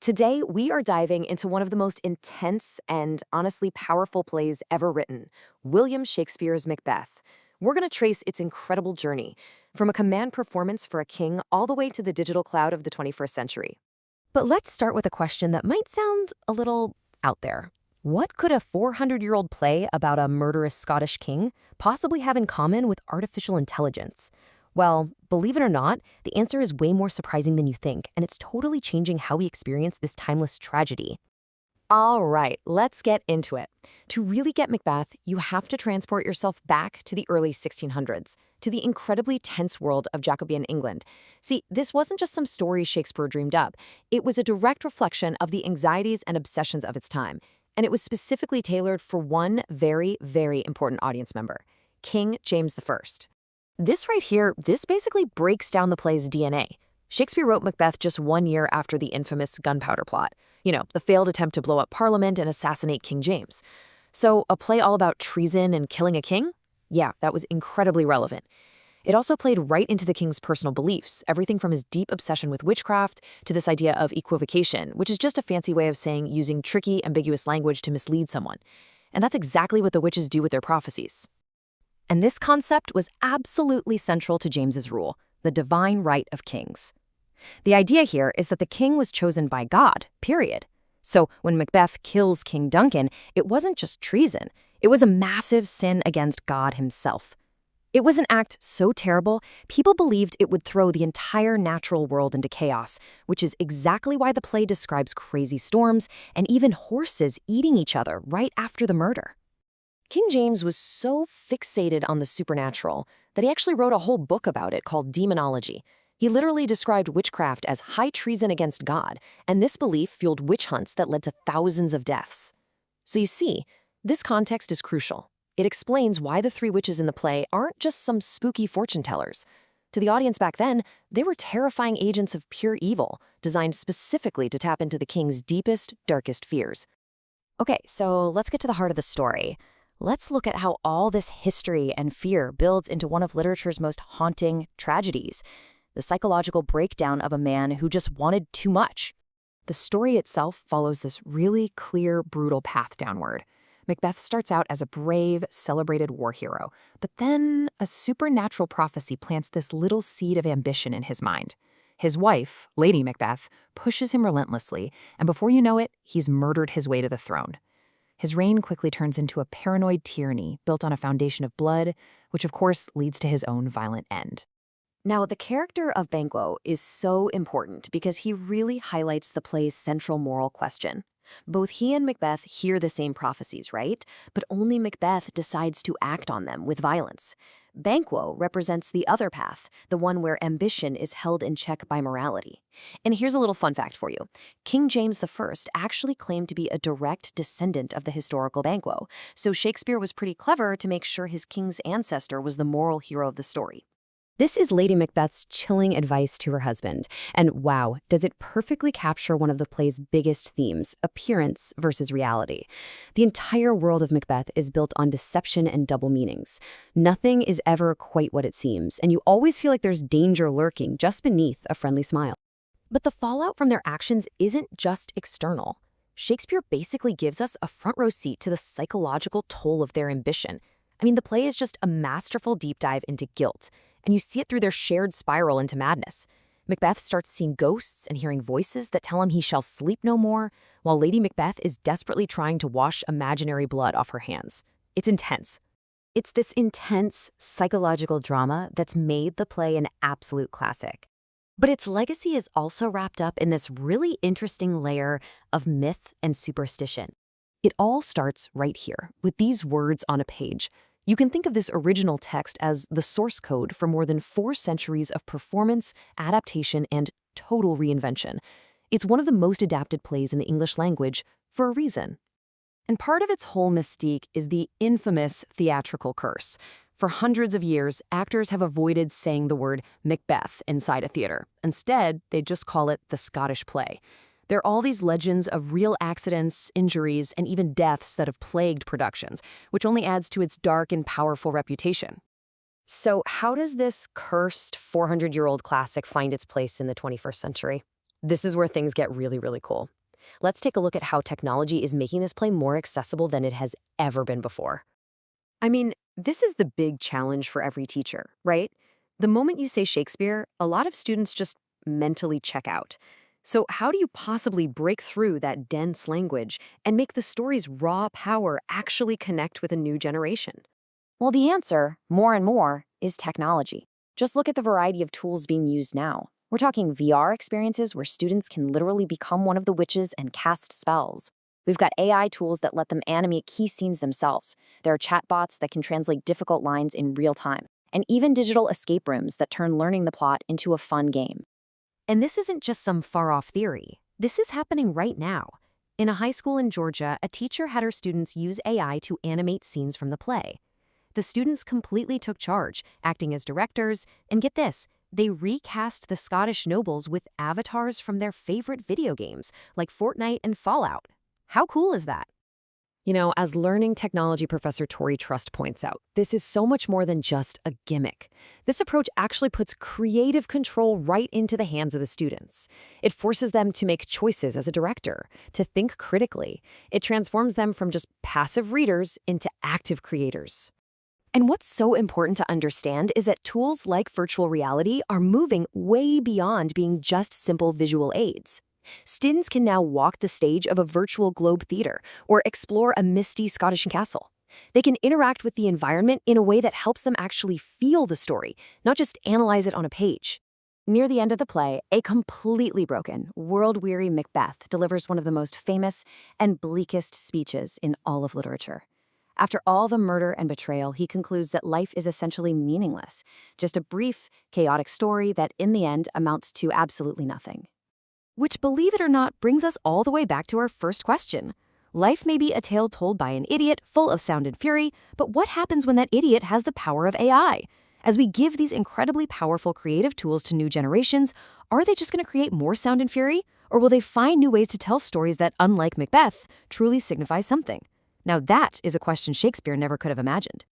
Today, we are diving into one of the most intense and honestly powerful plays ever written, William Shakespeare's Macbeth. We're going to trace its incredible journey, from a command performance for a king all the way to the digital cloud of the 21st century. But let's start with a question that might sound a little out there. What could a 400-year-old play about a murderous Scottish king possibly have in common with artificial intelligence? Well, believe it or not, the answer is way more surprising than you think, and it's totally changing how we experience this timeless tragedy. All right, let's get into it. To really get Macbeth, you have to transport yourself back to the early 1600s, to the incredibly tense world of Jacobean England. See, this wasn't just some story Shakespeare dreamed up. It was a direct reflection of the anxieties and obsessions of its time, and it was specifically tailored for one very, very important audience member, King James I. This right here, this basically breaks down the play's DNA. Shakespeare wrote Macbeth just 1 year after the infamous gunpowder plot. You know, the failed attempt to blow up Parliament and assassinate King James. So a play all about treason and killing a king? Yeah, that was incredibly relevant. It also played right into the king's personal beliefs, everything from his deep obsession with witchcraft to this idea of equivocation, which is just a fancy way of saying using tricky, ambiguous language to mislead someone. And that's exactly what the witches do with their prophecies. And this concept was absolutely central to James's rule, the divine right of kings. The idea here is that the king was chosen by God, period. So when Macbeth kills King Duncan, it wasn't just treason. It was a massive sin against God himself. It was an act so terrible, people believed it would throw the entire natural world into chaos, which is exactly why the play describes crazy storms and even horses eating each other right after the murder. King James was so fixated on the supernatural that he actually wrote a whole book about it called Demonology. He literally described witchcraft as high treason against God, and this belief fueled witch hunts that led to thousands of deaths. So you see, this context is crucial. It explains why the three witches in the play aren't just some spooky fortune tellers. To the audience back then, they were terrifying agents of pure evil, designed specifically to tap into the king's deepest, darkest fears. Okay, so let's get to the heart of the story. Let's look at how all this history and fear builds into one of literature's most haunting tragedies, the psychological breakdown of a man who just wanted too much. The story itself follows this really clear, brutal path downward. Macbeth starts out as a brave, celebrated war hero, but then a supernatural prophecy plants this little seed of ambition in his mind. His wife, Lady Macbeth, pushes him relentlessly, and before you know it, he's murdered his way to the throne. His reign quickly turns into a paranoid tyranny built on a foundation of blood, which of course leads to his own violent end. Now, the character of Banquo is so important because he really highlights the play's central moral question. Both he and Macbeth hear the same prophecies, right? But only Macbeth decides to act on them with violence. Banquo represents the other path, the one where ambition is held in check by morality. And here's a little fun fact for you. King James I actually claimed to be a direct descendant of the historical Banquo, so Shakespeare was pretty clever to make sure his king's ancestor was the moral hero of the story. This is Lady Macbeth's chilling advice to her husband. And wow, does it perfectly capture one of the play's biggest themes, appearance versus reality. The entire world of Macbeth is built on deception and double meanings. Nothing is ever quite what it seems, and you always feel like there's danger lurking just beneath a friendly smile. But the fallout from their actions isn't just external. Shakespeare basically gives us a front row seat to the psychological toll of their ambition. I mean, the play is just a masterful deep dive into guilt, and you see it through their shared spiral into madness. Macbeth starts seeing ghosts and hearing voices that tell him he shall sleep no more, while Lady Macbeth is desperately trying to wash imaginary blood off her hands. It's intense. It's this intense psychological drama that's made the play an absolute classic. But its legacy is also wrapped up in this really interesting layer of myth and superstition. It all starts right here, with these words on a page. You can think of this original text as the source code for more than 4 centuries of performance, adaptation, and total reinvention. It's one of the most adapted plays in the English language for a reason. And part of its whole mystique is the infamous theatrical curse. For hundreds of years, actors have avoided saying the word Macbeth inside a theater. Instead, they just call it the Scottish play. There are all these legends of real accidents, injuries, and even deaths that have plagued productions, which only adds to its dark and powerful reputation. So how does this cursed 400-year-old classic find its place in the 21st century? This is where things get really, really cool. Let's take a look at how technology is making this play more accessible than it has ever been before. I mean, this is the big challenge for every teacher, right? The moment you say Shakespeare, a lot of students just mentally check out. So, how do you possibly break through that dense language and make the story's raw power actually connect with a new generation? Well, the answer, more and more, is technology. Just look at the variety of tools being used now. We're talking VR experiences where students can literally become one of the witches and cast spells. We've got AI tools that let them animate key scenes themselves. There are chatbots that can translate difficult lines in real time, and even digital escape rooms that turn learning the plot into a fun game. And this isn't just some far-off theory. This is happening right now. In a high school in Georgia, a teacher had her students use AI to animate scenes from the play. The students completely took charge, acting as directors, and get this, they recast the Scottish nobles with avatars from their favorite video games, like Fortnite and Fallout. How cool is that? As learning technology professor Tori Trust points out, this is so much more than just a gimmick. This approach actually puts creative control right into the hands of the students. It forces them to make choices as a director, to think critically. It transforms them from just passive readers into active creators. And what's so important to understand is that tools like virtual reality are moving way beyond being just simple visual aids. Students can now walk the stage of a virtual globe theater or explore a misty Scottish castle. They can interact with the environment in a way that helps them actually feel the story, not just analyze it on a page. Near the end of the play, a completely broken, world-weary Macbeth delivers one of the most famous and bleakest speeches in all of literature. After all the murder and betrayal, he concludes that life is essentially meaningless, just a brief, chaotic story that in the end amounts to absolutely nothing. Which, believe it or not, brings us all the way back to our first question. Life may be a tale told by an idiot full of sound and fury, but what happens when that idiot has the power of AI? As we give these incredibly powerful creative tools to new generations, are they just going to create more sound and fury? Or will they find new ways to tell stories that, unlike Macbeth, truly signify something? Now that is a question Shakespeare never could have imagined.